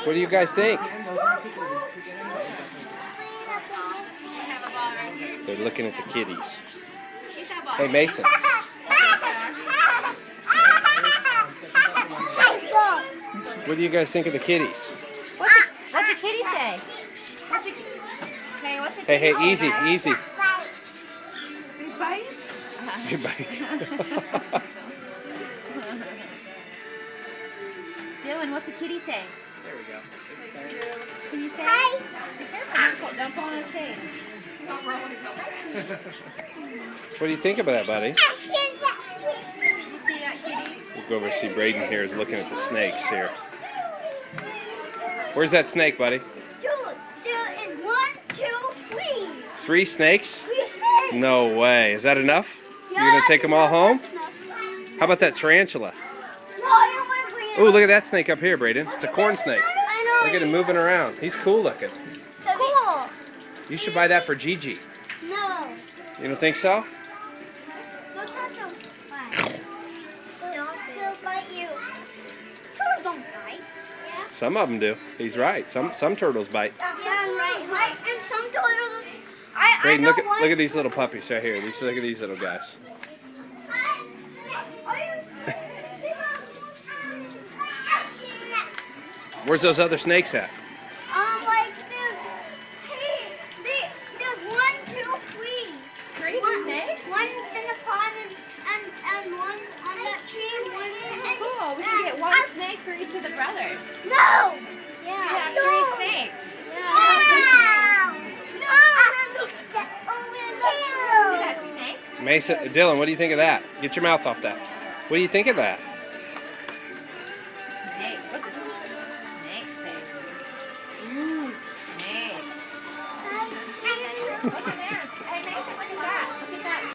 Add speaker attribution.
Speaker 1: What do you guys think? They're looking at the kitties. Hey, Mason. What do you guys think of the kitties?
Speaker 2: What's a kitty say? What's a kitty say?
Speaker 1: Easy, easy.
Speaker 2: They bite?
Speaker 1: They bite.
Speaker 2: Dylan, what's a kitty say?
Speaker 3: There we go.
Speaker 2: Can you say? Hi. Be careful, don't fall on his face.
Speaker 1: What do you think about that, buddy?
Speaker 2: Did you see that kitty?
Speaker 1: We'll go over and see Braden here is looking at the snakes here. Where's that snake, buddy?
Speaker 4: There is 1, 2, 3.
Speaker 1: 3 snakes?
Speaker 4: 3 snakes.
Speaker 1: No way. Is that enough? You're going to take them all home? How about that tarantula?
Speaker 4: No, I don't want to bring it.
Speaker 1: Oh, look at that snake up here, Braden. It's a corn snake.
Speaker 4: I know.
Speaker 1: Look at him moving around. He's cool looking.
Speaker 4: Cool.
Speaker 1: You should buy that for Gigi.
Speaker 4: No.
Speaker 1: You don't think so?
Speaker 4: Don't touch them. Why? They'll bite you. Turtles don't bite. Yeah.
Speaker 1: Some of them do. He's right. Some turtles bite.
Speaker 4: Yeah, right. And some turtles.
Speaker 1: Braden, look at these little puppies right here. Look at these little guys. Where's those other snakes at?
Speaker 4: Like there's 1, 2, 3.
Speaker 2: 3 snakes?
Speaker 4: One's in the pond and one's on that tree.
Speaker 2: Cool, we can get 1 snake for each of the brothers.
Speaker 4: No.
Speaker 2: We have 3 snakes. See that snake?
Speaker 1: Mason, Dylan, what do you think of that? Get your mouth off that. What do you think of that?
Speaker 2: Snake. What's a snake say? Ooh, snake. Look at there.